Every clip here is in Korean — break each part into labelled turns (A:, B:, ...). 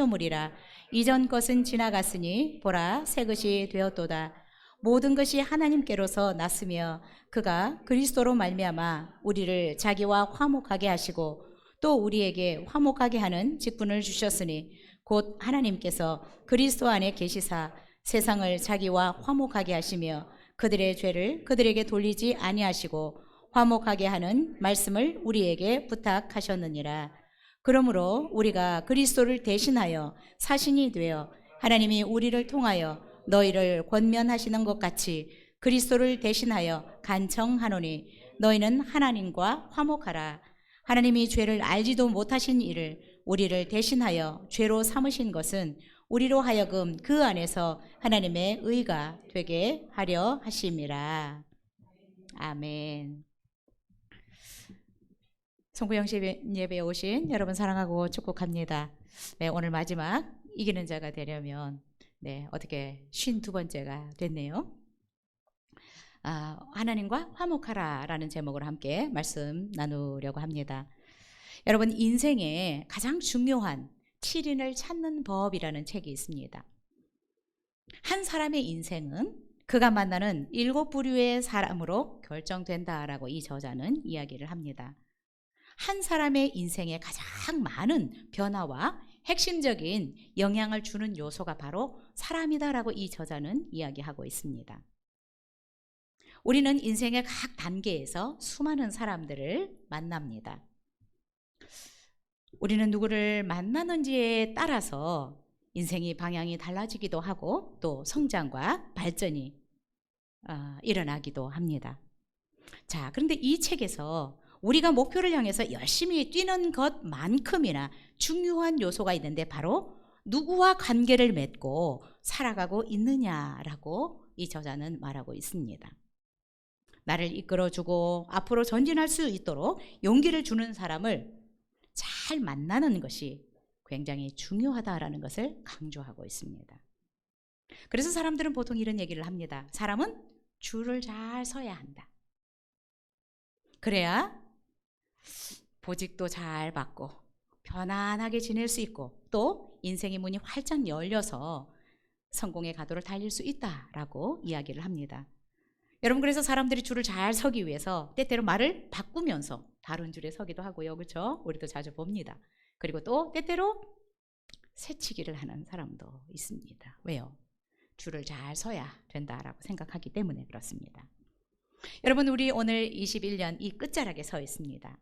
A: 피조물이라. 이전 것은 지나갔으니 보라 새 것이 되었도다. 모든 것이 하나님께로서 났으며 그가 그리스도로 말미암아 우리를 자기와 화목하게 하시고 또 우리에게 화목하게 하는 직분을 주셨으니 곧 하나님께서 그리스도 안에 계시사 세상을 자기와 화목하게 하시며 그들의 죄를 그들에게 돌리지 아니하시고 화목하게 하는 말씀을 우리에게 부탁하셨느니라. 그러므로 우리가 그리스도를 대신하여 사신이 되어 하나님이 우리를 통하여 너희를 권면하시는 것 같이 그리스도를 대신하여 간청하노니 너희는 하나님과 화목하라. 하나님이 죄를 알지도 못하신 이를 우리를 대신하여 죄로 삼으신 것은 우리로 하여금 그 안에서 하나님의 의가 되게 하려 하심이라. 아멘. 송구영식 예배에 오신 여러분 사랑하고 축복합니다. 네, 오늘 마지막 이기는 자가 되려면 어떻게 52번째가 됐네요. 하나님과 화목하라 라는 제목으로 함께 말씀 나누려고 합니다. 여러분, 인생에 가장 중요한 7인을 찾는 법이라는 책이 있습니다. 한 사람의 인생은 그가 만나는 7부류의 사람으로 결정된다라고 이 저자는 이야기를 합니다. 한 사람의 인생에 가장 많은 변화와 핵심적인 영향을 주는 요소가 바로 사람이다라고 이 저자는 이야기하고 있습니다. 우리는 인생의 각 단계에서 수많은 사람들을 만납니다. 우리는 누구를 만나는지에 따라서 인생의 방향이 달라지기도 하고 또 성장과 발전이 일어나기도 합니다. 자, 그런데 이 책에서 우리가 목표를 향해서 열심히 뛰는 것만큼이나 중요한 요소가 있는데 바로 누구와 관계를 맺고 살아가고 있느냐라고 이 저자는 말하고 있습니다. 나를 이끌어주고 앞으로 전진할 수 있도록 용기를 주는 사람을 잘 만나는 것이 굉장히 중요하다라는 것을 강조하고 있습니다. 그래서 사람들은 보통 이런 얘기를 합니다. 사람은 줄을 잘 서야 한다. 그래야 보직도 잘 받고 편안하게 지낼 수 있고 또 인생의 문이 활짝 열려서 성공의 가도를 달릴 수 있다라고 이야기를 합니다. 여러분, 그래서 사람들이 줄을 잘 서기 위해서 때때로 말을 바꾸면서 다른 줄에 서기도 하고요. 그렇죠? 우리도 자주 봅니다. 그리고 또 때때로 새치기를 하는 사람도 있습니다. 왜요? 줄을 잘 서야 된다라고 생각하기 때문에 그렇습니다. 여러분, 우리 오늘 21년 이 끝자락에 서 있습니다.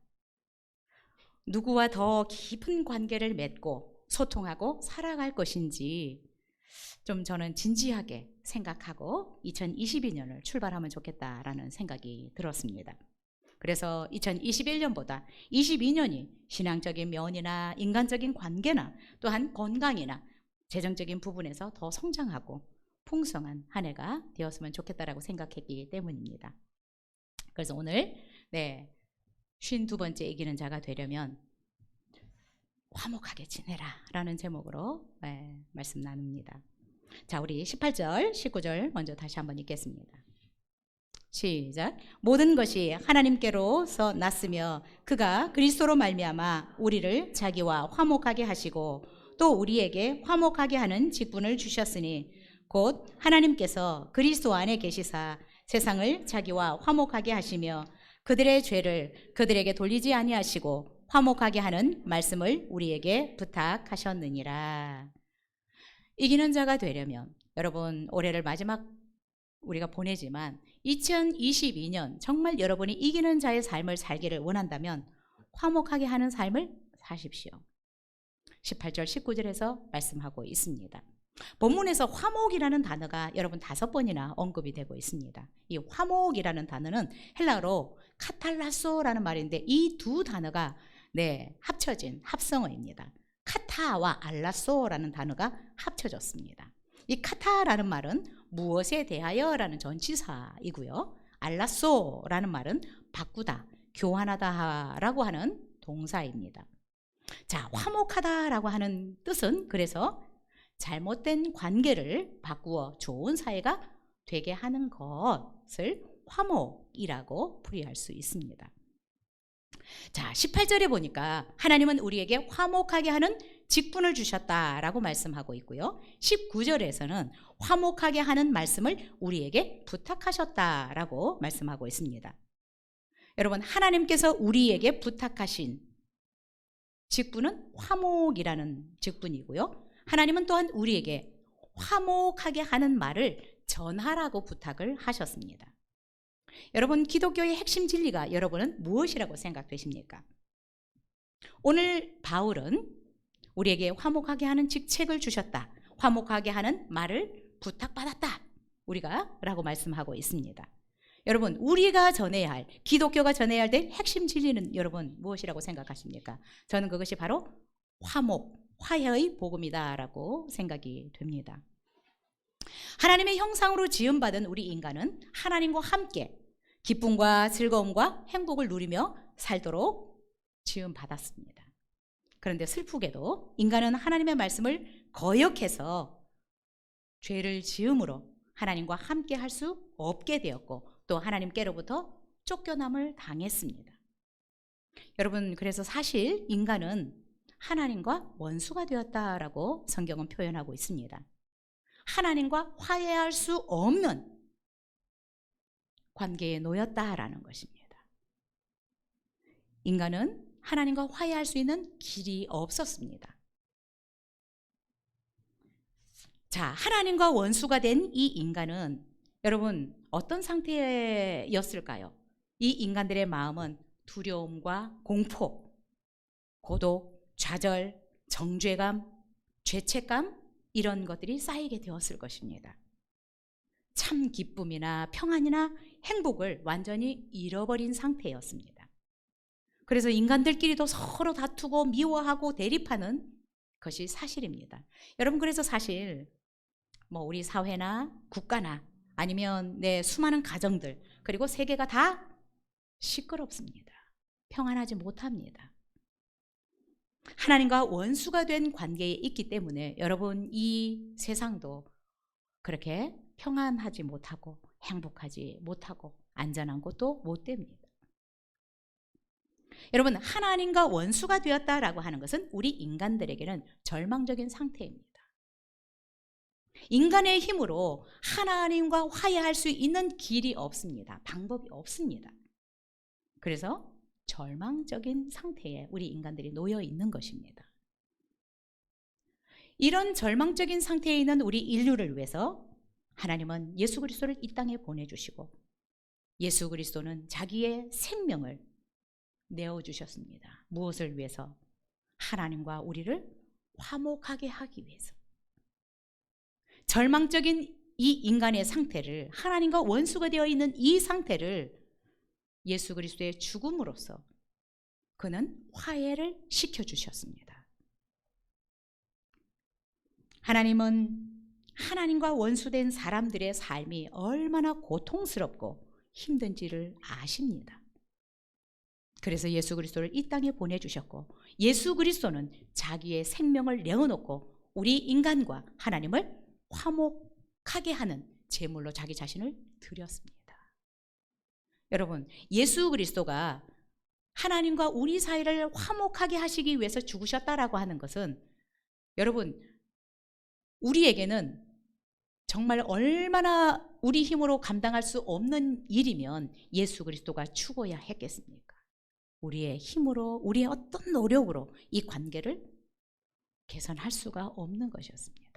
A: 누구와 더 깊은 관계를 맺고 소통하고 살아갈 것인지 좀 저는 진지하게 생각하고 2022년을 출발하면 좋겠다라는 생각이 들었습니다. 그래서 2021년보다 22년이 신앙적인 면이나 인간적인 관계나 또한 건강이나 재정적인 부분에서 더 성장하고 풍성한 한 해가 되었으면 좋겠다라고 생각했기 때문입니다. 그래서 오늘 52번째 이기는 자가 되려면 화목하게 지내라 라는 제목으로 말씀 나눕니다. 자, 우리 18절, 19절 먼저 다시 한번 읽겠습니다. 시작. 모든 것이 하나님께로서 났으며 그가 그리스도로 말미암아 우리를 자기와 화목하게 하시고 또 우리에게 화목하게 하는 직분을 주셨으니 곧 하나님께서 그리스도 안에 계시사 세상을 자기와 화목하게 하시며 그들의 죄를 그들에게 돌리지 아니하시고 화목하게 하는 말씀을 우리에게 부탁하셨느니라. 이기는 자가 되려면 여러분, 올해를 마지막 우리가 보내지만 2022년 정말 여러분이 이기는 자의 삶을 살기를 원한다면 화목하게 하는 삶을 사십시오. 18절 19절에서 말씀하고 있습니다. 본문에서 화목이라는 단어가 여러분 5번이나 언급이 되고 있습니다. 이 화목이라는 단어는 헬라어로 카탈라소라는 말인데 이 두 단어가 합쳐진 합성어입니다. 카타와 알라소라는 단어가 합쳐졌습니다. 이 카타라는 말은 무엇에 대하여라는 전치사이고요. 알라소라는 말은 바꾸다, 교환하다라고 하는 동사입니다. 자, 화목하다라고 하는 뜻은 그래서 잘못된 관계를 바꾸어 좋은 사이가 되게 하는 것을 화목이라고 풀이할 수 있습니다. 자, 18절에 보니까 하나님은 우리에게 화목하게 하는 직분을 주셨다라고 말씀하고 있고요. 19절에서는 화목하게 하는 말씀을 우리에게 부탁하셨다라고 말씀하고 있습니다. 여러분, 하나님께서 우리에게 부탁하신 직분은 화목이라는 직분이고요. 하나님은 또한 우리에게 화목하게 하는 말을 전하라고 부탁을 하셨습니다. 여러분, 기독교의 핵심 진리가 여러분은 무엇이라고 생각되십니까? 오늘 바울은 우리에게 화목하게 하는 직책을 주셨다, 화목하게 하는 말을 부탁받았다, 우리가 라고 말씀하고 있습니다. 여러분, 우리가 전해야 할, 기독교가 전해야 될 핵심 진리는 여러분 무엇이라고 생각하십니까? 저는 그것이 바로 화목, 화해의 복음이다라고 생각이 됩니다. 하나님의 형상으로 지음받은 우리 인간은 하나님과 함께 기쁨과 즐거움과 행복을 누리며 살도록 지음받았습니다. 그런데 슬프게도 인간은 하나님의 말씀을 거역해서 죄를 지음으로 하나님과 함께 할 수 없게 되었고, 또 하나님께로부터 쫓겨남을 당했습니다. 여러분, 그래서 사실 인간은 하나님과 원수가 되었다라고 성경은 표현하고 있습니다. 하나님과 화해할 수 없는 관계에 놓였다라는 것입니다. 인간은 하나님과 화해할 수 있는 길이 없었습니다. 자, 하나님과 원수가 된 이 인간은 여러분 어떤 상태였을까요? 이 인간들의 마음은 두려움과 공포, 고독, 좌절, 정죄감, 죄책감, 이런 것들이 쌓이게 되었을 것입니다. 참 기쁨이나 평안이나 행복을 완전히 잃어버린 상태였습니다. 그래서 인간들끼리도 서로 다투고 미워하고 대립하는 것이 사실입니다. 여러분, 그래서 사실 우리 사회나 국가나 아니면 내 수많은 가정들, 그리고 세계가 다 시끄럽습니다. 평안하지 못합니다. 하나님과 원수가 된 관계에 있기 때문에 여러분, 이 세상도 그렇게 평안하지 못하고 행복하지 못하고 안전한 곳도 못 됩니다. 여러분, 하나님과 원수가 되었다라고 하는 것은 우리 인간들에게는 절망적인 상태입니다. 인간의 힘으로 하나님과 화해할 수 있는 길이 없습니다. 방법이 없습니다. 그래서 절망적인 상태에 우리 인간들이 놓여 있는 것입니다. 이런 절망적인 상태에 있는 우리 인류를 위해서 하나님은 예수 그리스도를 이 땅에 보내주시고, 예수 그리스도는 자기의 생명을 내어주셨습니다. 무엇을 위해서? 하나님과 우리를 화목하게 하기 위해서. 절망적인 이 인간의 상태를, 하나님과 원수가 되어 있는 이 상태를 예수 그리스도의 죽음으로써 그는 화해를 시켜주셨습니다. 하나님은 하나님과 원수된 사람들의 삶이 얼마나 고통스럽고 힘든지를 아십니다. 그래서 예수 그리스도를 이 땅에 보내주셨고, 예수 그리스도는 자기의 생명을 내어놓고 우리 인간과 하나님을 화목하게 하는 제물로 자기 자신을 드렸습니다. 여러분, 예수 그리스도가 하나님과 우리 사이를 화목하게 하시기 위해서 죽으셨다라고 하는 것은 여러분, 우리에게는 정말 얼마나 우리 힘으로 감당할 수 없는 일이면 예수 그리스도가 죽어야 했겠습니까? 우리의 힘으로, 우리의 어떤 노력으로 이 관계를 개선할 수가 없는 것이었습니다.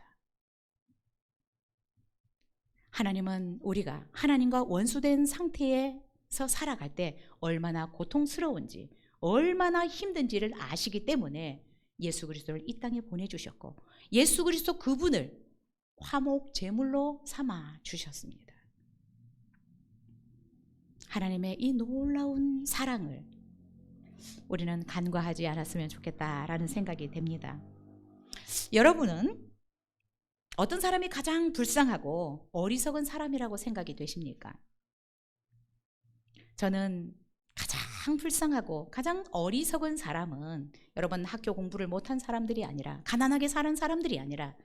A: 하나님은 우리가 하나님과 원수된 상태에서 살아갈 때 얼마나 고통스러운지, 얼마나 힘든지를 아시기 때문에 예수 그리스도를 이 땅에 보내주셨고, 예수 그리스도 그분을 화목 제물로 삼아 주셨습니다. 하나님의 이 놀라운 사랑을 우리는 간과하지 않았으면 좋겠다라는 생각이 됩니다. 여러분은 어떤 사람이 가장 불쌍하고 어리석은 사람이라고 생각이 되십니까? 저는 가장 불쌍하고 가장 어리석은 사람은 여러분, 학교 공부를 못한 사람들이 아니라, 가난하게 사는 사람들이 아니라,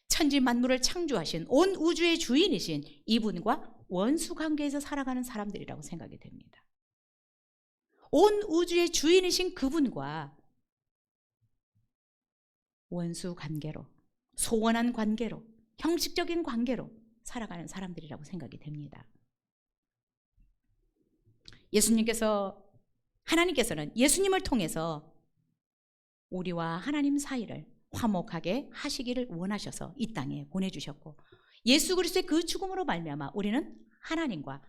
A: 천지 만물을 창조하신 온 우주의 주인이신 이분과 원수 관계에서 살아가는 사람들이라고 생각이 됩니다. 온 우주의 주인이신 그분과 원수 관계로, 소원한 관계로, 형식적인 관계로 살아가는 사람들이라고 생각이 됩니다. 하나님께서는 예수님을 통해서 우리와 하나님 사이를 화목하게 하시기를 원하셔서 이 땅에 보내주셨고, 예수 그리스도의 그 죽음으로 말미암아 우리는 하나님과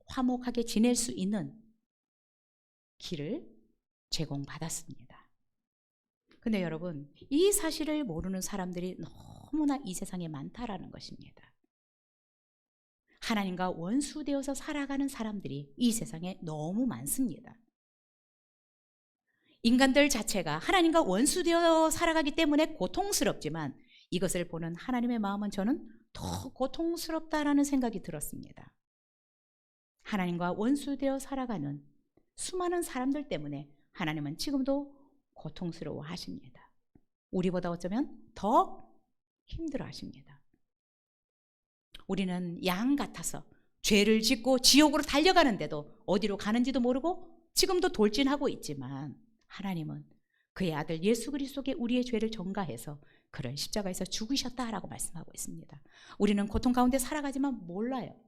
A: 화목하게 지낼 수 있는 길을 제공받았습니다. 근데 여러분, 이 사실을 모르는 사람들이 너무나 이 세상에 많다라는 것입니다. 하나님과 원수되어서 살아가는 사람들이 이 세상에 너무 많습니다. 인간들 자체가 하나님과 원수되어 살아가기 때문에 고통스럽지만, 이것을 보는 하나님의 마음은 저는 더 고통스럽다라는 생각이 들었습니다. 하나님과 원수되어 살아가는 수많은 사람들 때문에 하나님은 지금도 고통스러워 하십니다. 우리보다 어쩌면 더 힘들어 하십니다. 우리는 양 같아서 죄를 짓고 지옥으로 달려가는데도 어디로 가는지도 모르고 지금도 돌진하고 있지만, 하나님은 그의 아들 예수 그리스도께 우리의 죄를 전가해서 그를 십자가에서 죽으셨다라고 말씀하고 있습니다. 우리는 고통 가운데 살아가지만 몰라요.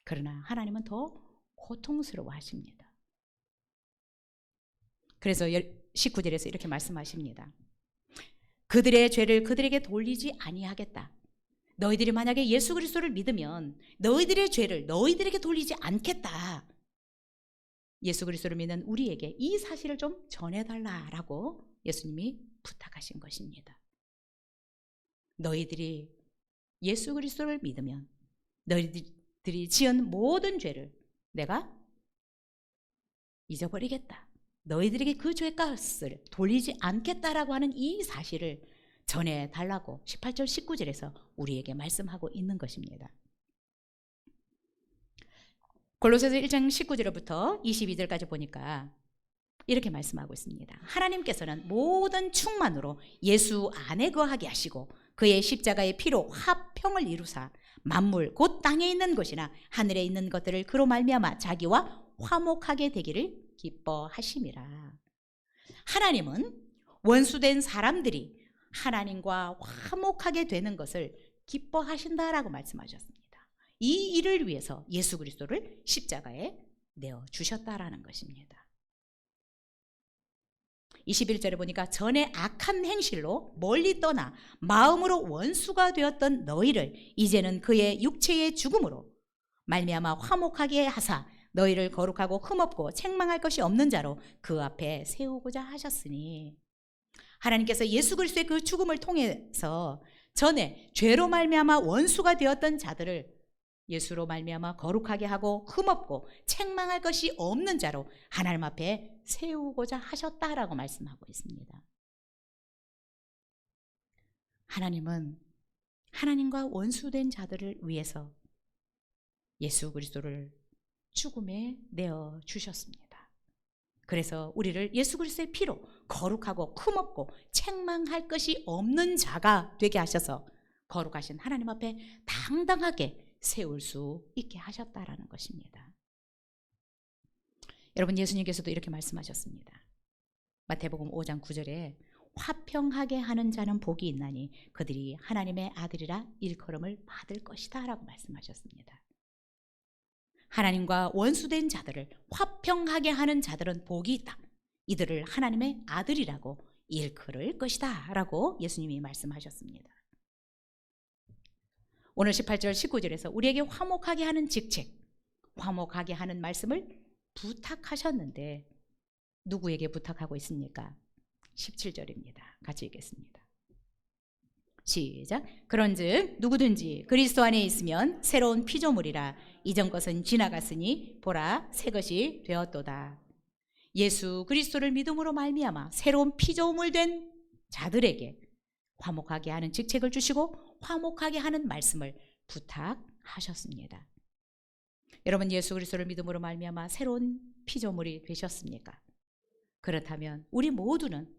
A: 그러나 하나님은 더 고통스러워 하십니다. 그래서 19절에서 이렇게 말씀하십니다. 그들의 죄를 그들에게 돌리지 아니하겠다. 너희들이 만약에 예수 그리스도를 믿으면 너희들의 죄를 너희들에게 돌리지 않겠다. 예수 그리스도를 믿는 우리에게 이 사실을 좀 전해달라라고 예수님이 부탁하신 것입니다. 너희들이 예수 그리스도를 믿으면 너희들이 지은 모든 죄를 내가 잊어버리겠다. 너희들에게 그 죄값을 돌리지 않겠다라고 하는 이 사실을 전해달라고 18절 19절에서 우리에게 말씀하고 있는 것입니다. 골로새서 1장 19절부터 22절까지 보니까 이렇게 말씀하고 있습니다. 하나님께서는 모든 충만으로 예수 안에 거하게 하시고 그의 십자가의 피로 화평을 이루사 만물 곧 땅에 있는 것이나 하늘에 있는 것들을 그로 말미암아 자기와 화목하게 되기를 기뻐하심이라. 하나님은 원수된 사람들이 하나님과 화목하게 되는 것을 기뻐하신다라고 말씀하셨습니다. 이 일을 위해서 예수 그리스도를 십자가에 내어주셨다라는 것입니다. 21절에 보니까 전에 악한 행실로 멀리 떠나 마음으로 원수가 되었던 너희를 이제는 그의 육체의 죽음으로 말미암아 화목하게 하사 너희를 거룩하고 흠없고 책망할 것이 없는 자로 그 앞에 세우고자 하셨으니, 하나님께서 예수 그리스도의 그 죽음을 통해서 전에 죄로 말미암아 원수가 되었던 자들을 예수로 말미암아 거룩하게 하고 흠없고 책망할 것이 없는 자로 하나님 앞에 세우고자 하셨다라고 말씀하고 있습니다. 하나님은 하나님과 원수된 자들을 위해서 예수 그리스도를 죽음에 내어 주셨습니다. 그래서 우리를 예수 그리스도의 피로 거룩하고 흠없고 책망할 것이 없는 자가 되게 하셔서 거룩하신 하나님 앞에 당당하게 세울 수 있게 하셨다라는 것입니다. 여러분, 예수님께서도 이렇게 말씀하셨습니다. 마태복음 5장 9절에 화평하게 하는 자는 복이 있나니 그들이 하나님의 아들이라 일컬음을 받을 것이다 라고 말씀하셨습니다. 하나님과 원수된 자들을 화평하게 하는 자들은 복이 있다. 이들을 하나님의 아들이라고 일컬을 것이다 라고 예수님이 말씀하셨습니다. 오늘 18절 19절에서 우리에게 화목하게 하는 직책, 화목하게 하는 말씀을 부탁하셨는데 누구에게 부탁하고 있습니까? 17절입니다. 같이 읽겠습니다. 시작. 그런즉 누구든지 그리스도 안에 있으면 새로운 피조물이라 이전 것은 지나갔으니 보라 새 것이 되었도다. 예수 그리스도를 믿음으로 말미암아 새로운 피조물 된 자들에게 화목하게 하는 직책을 주시고 화목하게 하는 말씀을 부탁하셨습니다. 여러분, 예수 그리스도를 믿음으로 말미암아 새로운 피조물이 되셨습니까? 그렇다면 우리 모두는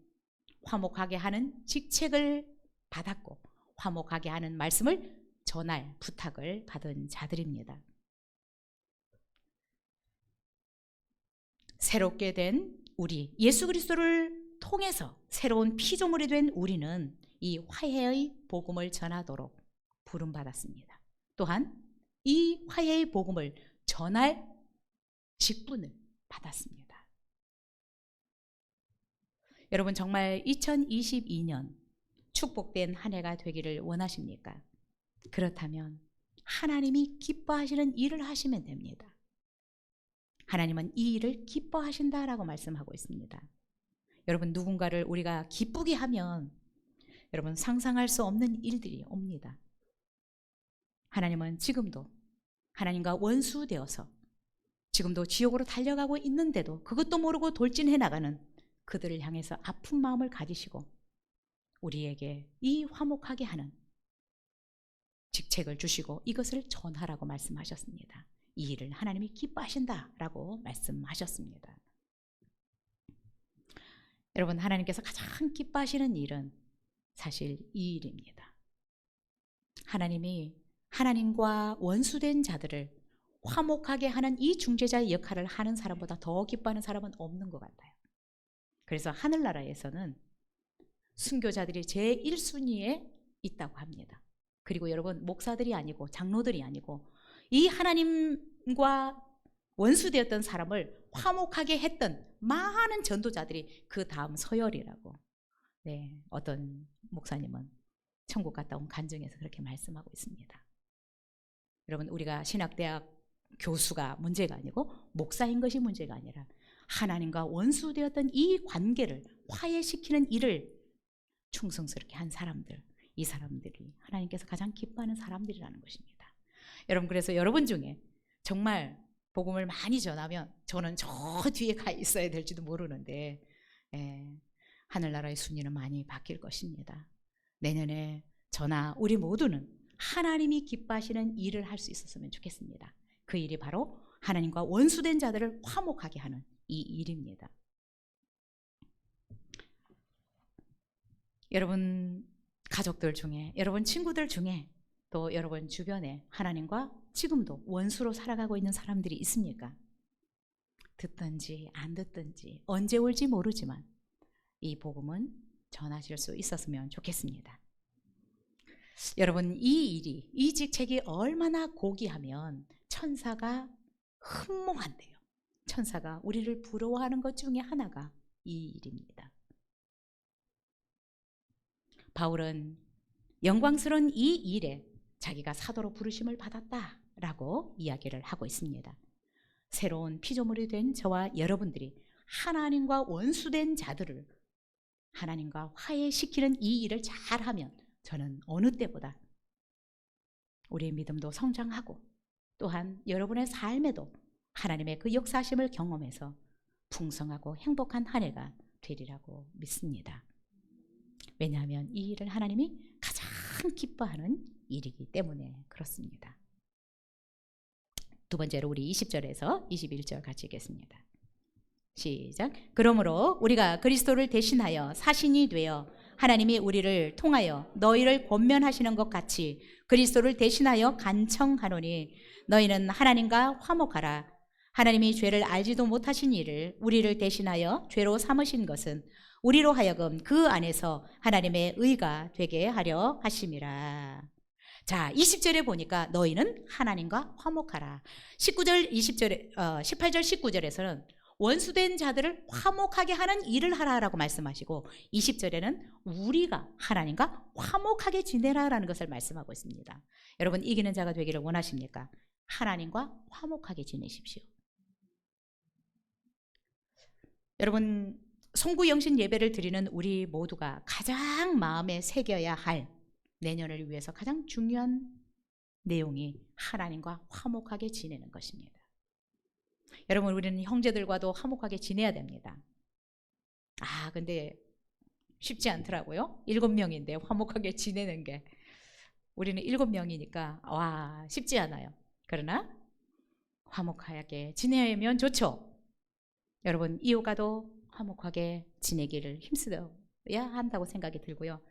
A: 화목하게 하는 직책을 받았고 화목하게 하는 말씀을 전할 부탁을 받은 자들입니다. 새롭게 된 우리, 예수 그리스도를 통해서 새로운 피조물이 된 우리는 이 화해의 복음을 전하도록 부름받았습니다. 또한 이 화해의 복음을 전할 직분을 받았습니다. 여러분, 정말 2022년 축복된 한 해가 되기를 원하십니까? 그렇다면 하나님이 기뻐하시는 일을 하시면 됩니다. 하나님은 이 일을 기뻐하신다라고 말씀하고 있습니다. 여러분, 누군가를 우리가 기쁘게 하면 여러분 상상할 수 없는 일들이 옵니다. 하나님은 지금도 하나님과 원수되어서 지금도 지옥으로 달려가고 있는데도 그것도 모르고 돌진해 나가는 그들을 향해서 아픈 마음을 가지시고 우리에게 이 화목하게 하는 직책을 주시고 이것을 전하라고 말씀하셨습니다. 이 일을 하나님이 기뻐하신다라고 말씀하셨습니다. 여러분, 하나님께서 가장 기뻐하시는 일은 사실 이 일입니다. 하나님이 하나님과 원수된 자들을 화목하게 하는 이 중재자의 역할을 하는 사람보다 더 기뻐하는 사람은 없는 것 같아요. 그래서 하늘나라에서는 순교자들이 제1순위에 있다고 합니다. 그리고 여러분, 목사들이 아니고 장로들이 아니고 이 하나님과 원수되었던 사람을 화목하게 했던 많은 전도자들이 그 다음 서열이라고, 네, 어떤 목사님은 천국 갔다 온 간증에서 그렇게 말씀하고 있습니다. 여러분, 우리가 신학대학 교수가 문제가 아니고 목사인 것이 문제가 아니라 하나님과 원수되었던 이 관계를 화해시키는 일을 충성스럽게 한 사람들, 이 사람들이 하나님께서 가장 기뻐하는 사람들이라는 것입니다. 여러분, 그래서 여러분 중에 정말 복음을 많이 전하면 저는 저 뒤에 가 있어야 될지도 모르는데 하늘나라의 순위는 많이 바뀔 것입니다. 내년에 저나 우리 모두는 하나님이 기뻐하시는 일을 할 수 있었으면 좋겠습니다. 그 일이 바로 하나님과 원수된 자들을 화목하게 하는 이 일입니다. 여러분 가족들 중에, 여러분 친구들 중에, 또 여러분 주변에 하나님과 지금도 원수로 살아가고 있는 사람들이 있습니까? 듣든지 안 듣든지 언제 올지 모르지만 이 복음은 전하실 수 있었으면 좋겠습니다. 여러분, 이 일이, 이 직책이 얼마나 고귀하면 천사가 흠모한대요. 천사가 우리를 부러워하는 것 중에 하나가 이 일입니다. 바울은 영광스러운 이 일에 자기가 사도로 부르심을 받았다라고 이야기를 하고 있습니다. 새로운 피조물이 된 저와 여러분들이 하나님과 원수된 자들을 하나님과 화해시키는 이 일을 잘하면 저는 어느 때보다 우리의 믿음도 성장하고 또한 여러분의 삶에도 하나님의 그 역사하심을 경험해서 풍성하고 행복한 한 해가 되리라고 믿습니다. 왜냐하면 이 일을 하나님이 가장 기뻐하는 일이기 때문에 그렇습니다. 두 번째로 우리 20절에서 21절 같이 읽겠습니다. 시작. 그러므로 우리가 그리스도를 대신하여 사신이 되어 하나님이 우리를 통하여 너희를 권면하시는 것 같이 그리스도를 대신하여 간청하노니 너희는 하나님과 화목하라. 하나님이 죄를 알지도 못하신 이를 우리를 대신하여 죄로 삼으신 것은 우리로 하여금 그 안에서 하나님의 의가 되게 하려 하심이라. 자, 20절에 보니까 너희는 하나님과 화목하라. 18절 19절에서는 원수된 자들을 화목하게 하는 일을 하라라고 말씀하시고 20절에는 우리가 하나님과 화목하게 지내라라는 것을 말씀하고 있습니다. 여러분, 이기는 자가 되기를 원하십니까? 하나님과 화목하게 지내십시오. 여러분, 송구영신 예배를 드리는 우리 모두가 가장 마음에 새겨야 할 내년을 위해서 가장 중요한 내용이 하나님과 화목하게 지내는 것입니다. 여러분, 우리는 형제들과도 화목하게 지내야 됩니다. 근데 쉽지 않더라고요. 7명인데 화목하게 지내는 게. 우리는 7명이니까 쉽지 않아요. 그러나 화목하게 지내면 좋죠. 여러분, 이웃과도 화목하게 지내기를 힘써야 한다고 생각이 들고요.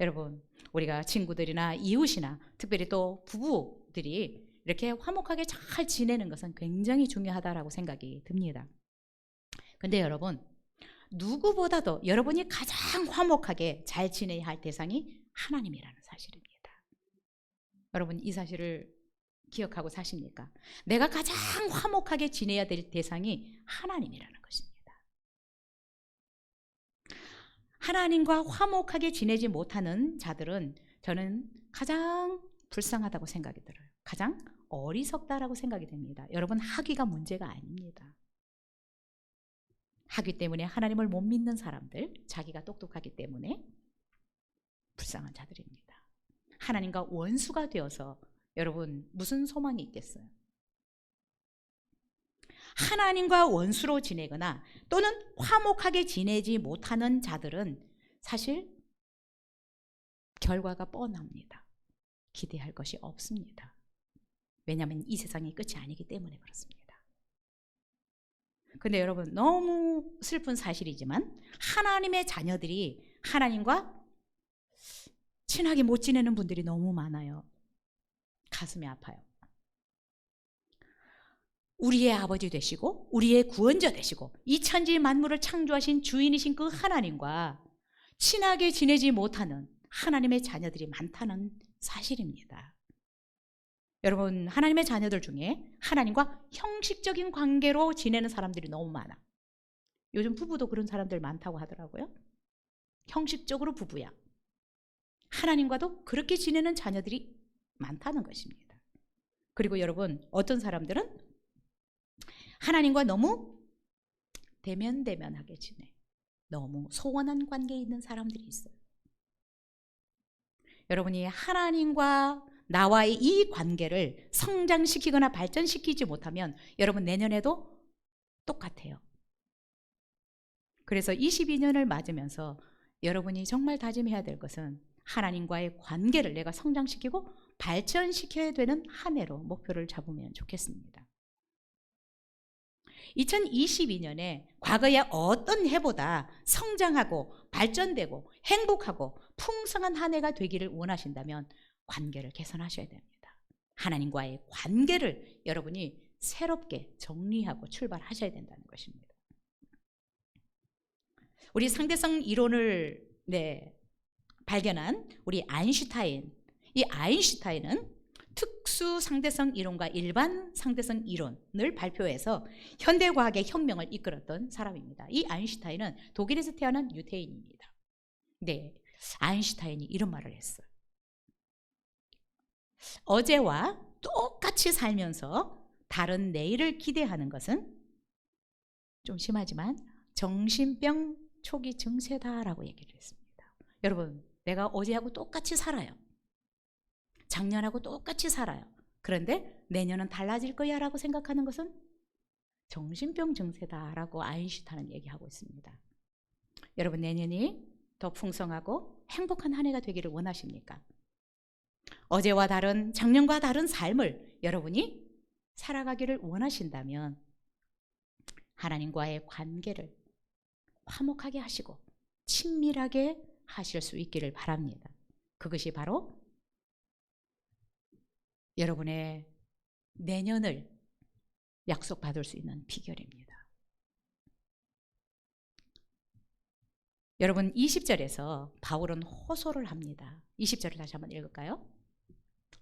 A: 여러분, 우리가 친구들이나 이웃이나 특별히 또 부부들이 이렇게 화목하게 잘 지내는 것은 굉장히 중요하다라고 생각이 듭니다. 근데 여러분, 누구보다도 여러분이 가장 화목하게 잘 지내야 할 대상이 하나님이라는 사실입니다. 여러분 이 사실을 기억하고 사십니까? 내가 가장 화목하게 지내야 될 대상이 하나님이라는 것입니다. 하나님과 화목하게 지내지 못하는 자들은 저는 가장 불쌍하다고 생각이 들어요. 가장 어리석다라고 생각이 됩니다. 여러분 학위가 문제가 아닙니다. 학위 때문에 하나님을 못 믿는 사람들, 자기가 똑똑하기 때문에 불쌍한 자들입니다. 하나님과 원수가 되어서 여러분 무슨 소망이 있겠어요? 하나님과 원수로 지내거나 또는 화목하게 지내지 못하는 자들은 사실 결과가 뻔합니다. 기대할 것이 없습니다. 왜냐하면 이 세상이 끝이 아니기 때문에 그렇습니다. 근데 여러분 너무 슬픈 사실이지만 하나님의 자녀들이 하나님과 친하게 못 지내는 분들이 너무 많아요. 가슴이 아파요. 우리의 아버지 되시고 우리의 구원자 되시고 이 천지 만물을 창조하신 주인이신 그 하나님과 친하게 지내지 못하는 하나님의 자녀들이 많다는 사실입니다. 여러분 하나님의 자녀들 중에 하나님과 형식적인 관계로 지내는 사람들이 너무 많아. 요즘 부부도 그런 사람들 많다고 하더라고요. 형식적으로 부부야. 하나님과도 그렇게 지내는 자녀들이 많다는 것입니다. 그리고 여러분 어떤 사람들은 하나님과 너무 대면대면하게 지내. 너무 소원한 관계에 있는 사람들이 있어요. 여러분이 하나님과 나와의 이 관계를 성장시키거나 발전시키지 못하면 여러분 내년에도 똑같아요. 그래서 22년을 맞으면서 여러분이 정말 다짐해야 될 것은 하나님과의 관계를 내가 성장시키고 발전시켜야 되는 한 해로 목표를 잡으면 좋겠습니다. 2022년에 과거의 어떤 해보다 성장하고 발전되고 행복하고 풍성한 한 해가 되기를 원하신다면 관계를 개선하셔야 됩니다. 하나님과의 관계를 여러분이 새롭게 정리하고 출발하셔야 된다는 것입니다. 우리 상대성 이론을 발견한 우리 아인슈타인, 이 아인슈타인은 특수 상대성 이론과 일반 상대성 이론을 발표해서 현대과학의 혁명을 이끌었던 사람입니다. 이 아인슈타인은 독일에서 태어난 유태인입니다. 네, 아인슈타인이 이런 말을 했어요. 어제와 똑같이 살면서 다른 내일을 기대하는 것은 좀 심하지만 정신병 초기 증세다라고 얘기를 했습니다. 여러분, 내가 어제하고 똑같이 살아요. 작년하고 똑같이 살아요. 그런데 내년은 달라질 거야 라고 생각하는 것은 정신병 증세다라고 아인슈타인은 얘기하고 있습니다. 여러분 내년이 더 풍성하고 행복한 한 해가 되기를 원하십니까? 어제와 다른 작년과 다른 삶을 여러분이 살아가기를 원하신다면 하나님과의 관계를 화목하게 하시고 친밀하게 하실 수 있기를 바랍니다. 그것이 바로 여러분의 내년을 약속받을 수 있는 비결입니다. 여러분 20절에서 바울은 호소를 합니다. 20절을 다시 한번 읽을까요?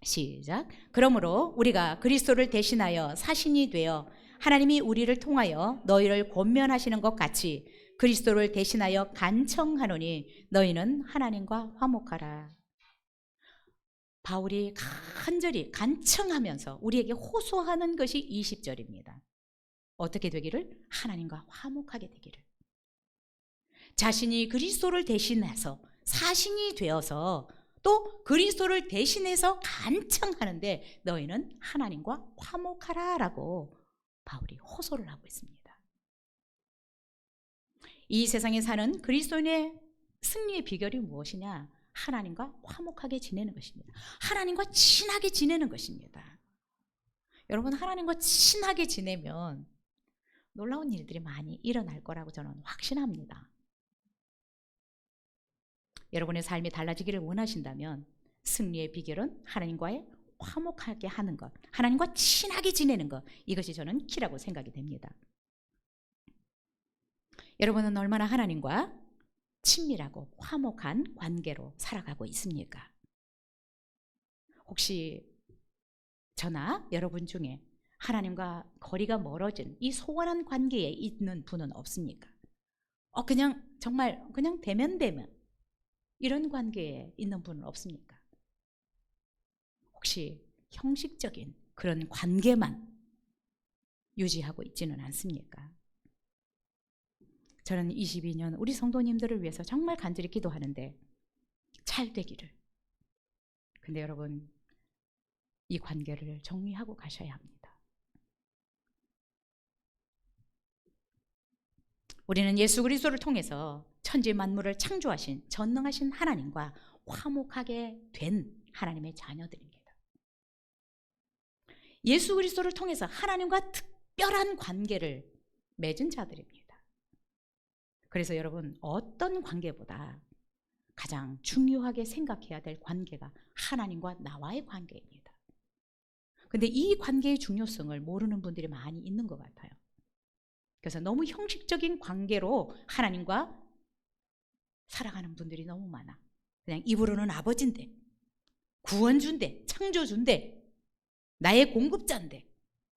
A: 시작. 그러므로 우리가 그리스도를 대신하여 사신이 되어 하나님이 우리를 통하여 너희를 권면하시는 것 같이 그리스도를 대신하여 간청하노니 너희는 하나님과 화목하라. 바울이 간절히 간청하면서 우리에게 호소하는 것이 20절입니다. 어떻게 되기를? 하나님과 화목하게 되기를. 자신이 그리스도를 대신해서 사신이 되어서 또 그리스도를 대신해서 간청하는데 너희는 하나님과 화목하라라고 바울이 호소를 하고 있습니다. 이 세상에 사는 그리스도인의 승리의 비결이 무엇이냐? 하나님과 화목하게 지내는 것입니다. 하나님과 친하게 지내는 것입니다. 여러분 하나님과 친하게 지내면 놀라운 일들이 많이 일어날 거라고 저는 확신합니다. 여러분의 삶이 달라지기를 원하신다면 승리의 비결은 하나님과의 화목하게 하는 것, 하나님과 친하게 지내는 것, 이것이 저는 키라고 생각이 됩니다. 여러분은 얼마나 하나님과 친밀하고 화목한 관계로 살아가고 있습니까? 혹시 저나 여러분 중에 하나님과 거리가 멀어진 이 소원한 관계에 있는 분은 없습니까? 그냥 정말 그냥 대면 이런 관계에 있는 분은 없습니까? 혹시 형식적인 그런 관계만 유지하고 있지는 않습니까? 저는 22년 우리 성도님들을 위해서 정말 간절히 기도하는데 잘 되기를. 근데 여러분, 이 관계를 정리하고 가셔야 합니다. 우리는 예수 그리스도를 통해서 천지 만물을 창조하신 전능하신 하나님과 화목하게 된 하나님의 자녀들입니다. 예수 그리스도를 통해서 하나님과 특별한 관계를 맺은 자들입니다. 그래서 여러분, 어떤 관계보다 가장 중요하게 생각해야 될 관계가 하나님과 나와의 관계입니다. 근데 이 관계의 중요성을 모르는 분들이 많이 있는 것 같아요. 그래서 너무 형식적인 관계로 하나님과 살아가는 분들이 너무 많아. 그냥 입으로는 아버지인데, 구원주인데, 창조주인데, 나의 공급자인데,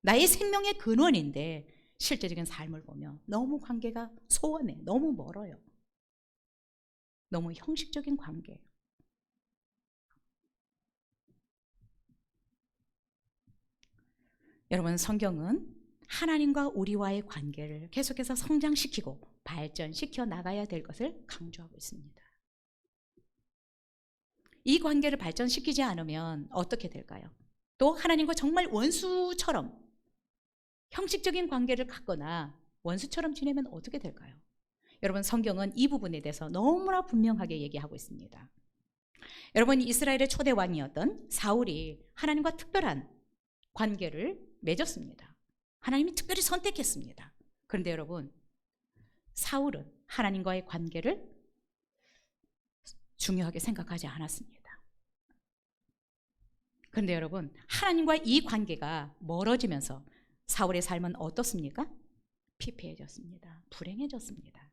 A: 나의 생명의 근원인데 실제적인 삶을 보면 너무 관계가 소원해, 너무 멀어요. 너무 형식적인 관계예요. 여러분, 성경은 하나님과 우리와의 관계를 계속해서 성장시키고 발전시켜 나가야 될 것을 강조하고 있습니다. 이 관계를 발전시키지 않으면 어떻게 될까요? 또 하나님과 정말 원수처럼 형식적인 관계를 갖거나 원수처럼 지내면 어떻게 될까요? 여러분, 성경은 이 부분에 대해서 너무나 분명하게 얘기하고 있습니다. 여러분, 이스라엘의 초대 왕이었던 사울이 하나님과 특별한 관계를 맺었습니다. 하나님이 특별히 선택했습니다. 그런데 여러분, 사울은 하나님과의 관계를 중요하게 생각하지 않았습니다. 그런데 여러분, 하나님과 이 관계가 멀어지면서 사울의 삶은 어떻습니까? 피폐해졌습니다. 불행해졌습니다.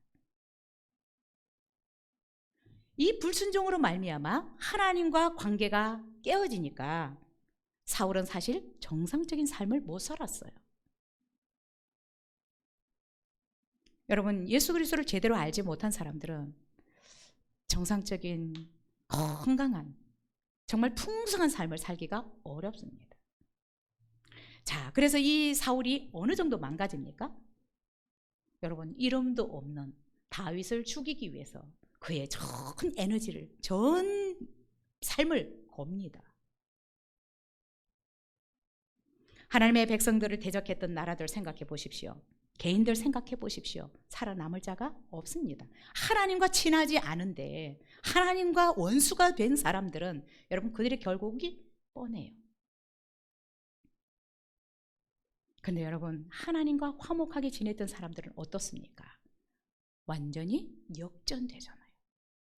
A: 이 불순종으로 말미암아 하나님과 관계가 깨어지니까 사울은 사실 정상적인 삶을 못 살았어요. 여러분, 예수 그리스도를 제대로 알지 못한 사람들은 정상적인 건강한 정말 풍성한 삶을 살기가 어렵습니다. 자, 그래서 이 사울이 어느 정도 망가집니까? 여러분, 이름도 없는 다윗을 죽이기 위해서 그의 전 에너지를, 전 삶을 겁니다. 하나님의 백성들을 대적했던 나라들 생각해 보십시오. 개인들 생각해 보십시오. 살아남을 자가 없습니다. 하나님과 친하지 않은데 하나님과 원수가 된 사람들은 여러분, 그들의 결국이 뻔해요. 근데 여러분, 하나님과 화목하게 지냈던 사람들은 어떻습니까? 완전히 역전되잖아요.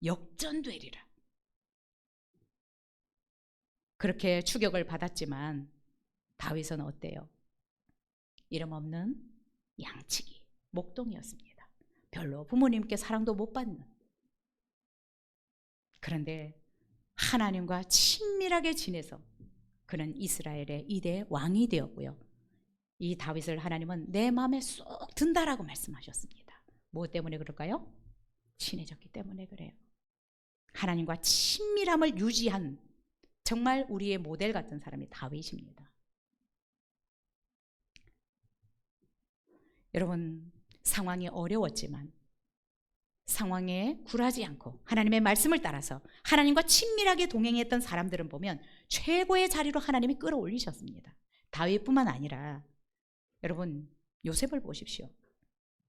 A: 역전되리라. 그렇게 추격을 받았지만 다윗은 어때요? 이름 없는 양치기, 목동이었습니다. 별로 부모님께 사랑도 못 받는. 그런데 하나님과 친밀하게 지내서 그는 이스라엘의 2대 왕이 되었고요. 이 다윗을 하나님은 내 마음에 쏙 든다라고 말씀하셨습니다. 뭐 때문에 그럴까요? 친해졌기 때문에 그래요. 하나님과 친밀함을 유지한 정말 우리의 모델 같은 사람이 다윗입니다. 여러분, 상황이 어려웠지만 상황에 굴하지 않고 하나님의 말씀을 따라서 하나님과 친밀하게 동행했던 사람들은 보면 최고의 자리로 하나님이 끌어올리셨습니다. 다윗뿐만 아니라 여러분, 요셉을 보십시오.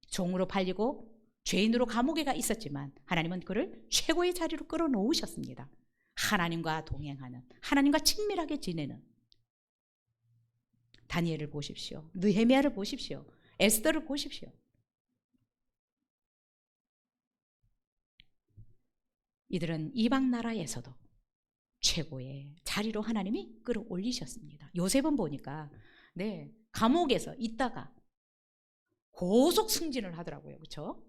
A: 종으로 팔리고 죄인으로 감옥에 가 있었지만 하나님은 그를 최고의 자리로 끌어놓으셨습니다. 하나님과 동행하는, 하나님과 친밀하게 지내는 다니엘을 보십시오. 느헤미야를 보십시오. 에스더를 보십시오. 이들은 이방 나라에서도 최고의 자리로 하나님이 끌어올리셨습니다. 요셉은 보니까 감옥에서 있다가 고속 승진을 하더라고요. 그렇죠?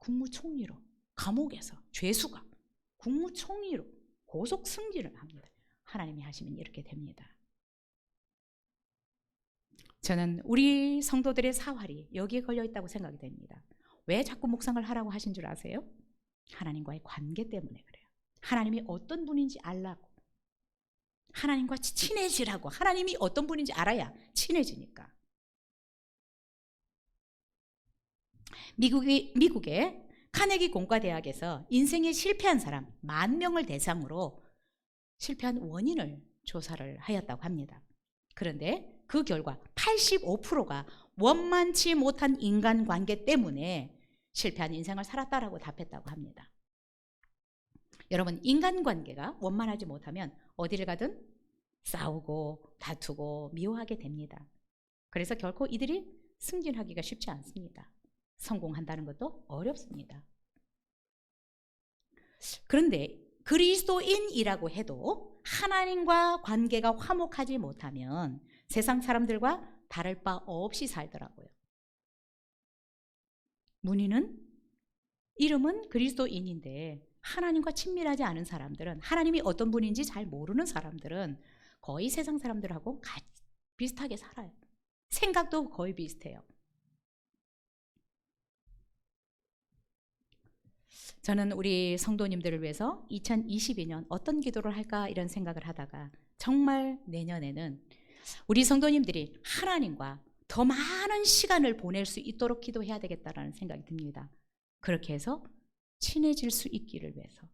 A: 국무총리로, 감옥에서 죄수가 국무총리로 고속 승진을 합니다. 하나님이 하시면 이렇게 됩니다. 저는 우리 성도들의 사활이 여기에 걸려 있다고 생각이 됩니다. 왜 자꾸 묵상을 하라고 하신 줄 아세요? 하나님과의 관계 때문에 그래요. 하나님이 어떤 분인지 알라고, 하나님과 친해지라고. 하나님이 어떤 분인지 알아야 친해지니까. 미국의 카네기 공과대학에서 인생에 실패한 사람 10,000명을 대상으로 실패한 원인을 조사를 하였다고 합니다. 그런데 그 결과 85%가 원만치 못한 인간관계 때문에 실패한 인생을 살았다라고 답했다고 합니다. 여러분, 인간관계가 원만하지 못하면 어디를 가든 싸우고 다투고 미워하게 됩니다. 그래서 결코 이들이 승진하기가 쉽지 않습니다. 성공한다는 것도 어렵습니다. 그런데 그리스도인이라고 해도 하나님과 관계가 화목하지 못하면 세상 사람들과 다를 바 없이 살더라고요. 문의는 이름은 그리스도인인데 하나님과 친밀하지 않은 사람들은, 하나님이 어떤 분인지 잘 모르는 사람들은 거의 세상 사람들하고 비슷하게 살아요. 생각도 거의 비슷해요. 저는 우리 성도님들을 위해서 2022년 어떤 기도를 할까 이런 생각을 하다가 정말 내년에는 우리 성도님들이 하나님과 더 많은 시간을 보낼 수 있도록 기도해야 되겠다라는 생각이 듭니다. 그렇게 해서 친해질 수 있기를 위해서.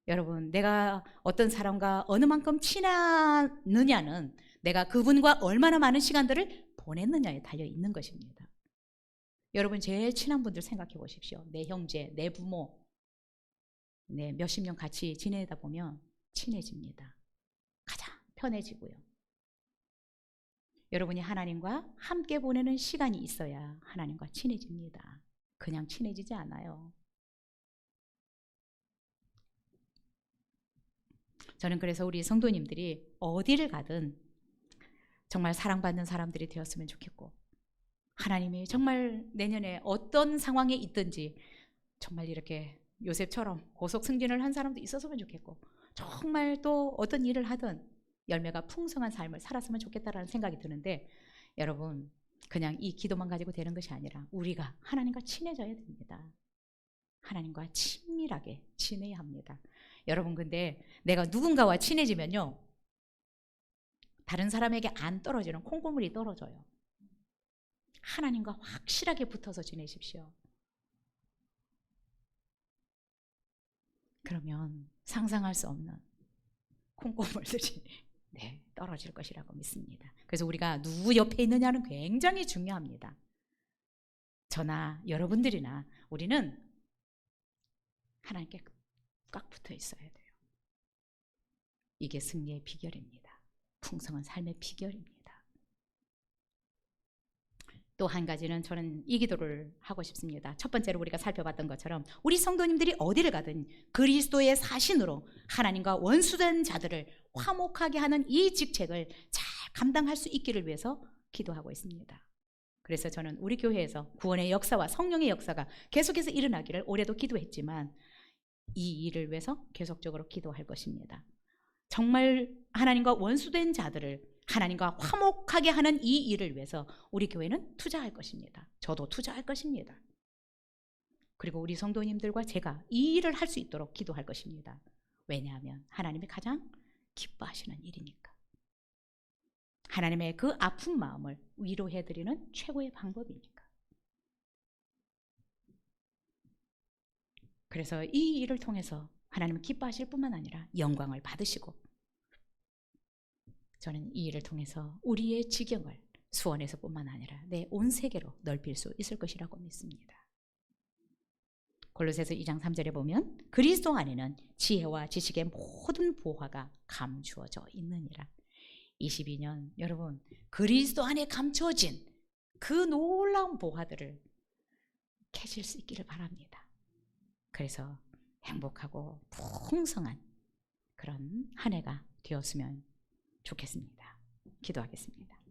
A: 여러분, 내가 어떤 사람과 어느 만큼 친하느냐는 내가 그분과 얼마나 많은 시간들을 보냈느냐에 달려 있는 것입니다. 여러분, 제일 친한 분들 생각해 보십시오. 내 형제, 내 부모, 몇십 년 같이 지내다 보면 친해집니다. 가장 편해지고요. 여러분이 하나님과 함께 보내는 시간이 있어야 하나님과 친해집니다. 그냥 친해지지 않아요. 저는 그래서 우리 성도님들이 어디를 가든 정말 사랑받는 사람들이 되었으면 좋겠고, 하나님이 정말 내년에 어떤 상황에 있든지 정말 이렇게 요셉처럼 고속 승진을 한 사람도 있었으면 좋겠고, 정말 또 어떤 일을 하든 열매가 풍성한 삶을 살았으면 좋겠다라는 생각이 드는데, 여러분, 그냥 이 기도만 가지고 되는 것이 아니라 우리가 하나님과 친해져야 됩니다. 하나님과 친밀하게 지내야 합니다. 여러분, 근데 내가 누군가와 친해지면요, 다른 사람에게 안 떨어지는 콩고물이 떨어져요. 하나님과 확실하게 붙어서 지내십시오. 그러면 상상할 수 없는 콩고물들이 떨어질 것이라고 믿습니다. 그래서 우리가 누구 옆에 있느냐는 굉장히 중요합니다. 저나 여러분들이나 우리는 하나님께 꽉 붙어 있어야 돼요. 이게 승리의 비결입니다. 풍성한 삶의 비결입니다. 또 한 가지는 저는 이 기도를 하고 싶습니다. 첫 번째로 우리가 살펴봤던 것처럼 우리 성도님들이 어디를 가든 그리스도의 사신으로 하나님과 원수된 자들을 화목하게 하는 이 직책을 잘 감당할 수 있기를 위해서 기도하고 있습니다. 그래서 저는 우리 교회에서 구원의 역사와 성령의 역사가 계속해서 일어나기를 올해도 기도했지만 이 일을 위해서 계속적으로 기도할 것입니다. 정말 하나님과 원수된 자들을 하나님과 화목하게 하는 이 일을 위해서 우리 교회는 투자할 것입니다. 저도 투자할 것입니다. 그리고 우리 성도님들과 제가 이 일을 할 수 있도록 기도할 것입니다. 왜냐하면 하나님이 가장 기뻐하시는 일이니까. 하나님의 그 아픈 마음을 위로해드리는 최고의 방법이니까. 그래서 이 일을 통해서 하나님은 기뻐하실 뿐만 아니라 영광을 받으시고, 저는 이 일을 통해서 우리의 지경을 수원에서뿐만 아니라 내 온 세계로 넓힐 수 있을 것이라고 믿습니다. 골로새서 2장 3절에 보면 그리스도 안에는 지혜와 지식의 모든 보화가 감추어져 있느니라. 22년 여러분, 그리스도 안에 감추어진 그 놀라운 보화들을 캐실 수 있기를 바랍니다. 그래서 행복하고 풍성한 그런 한 해가 되었으면 좋겠습니다. 기도하겠습니다.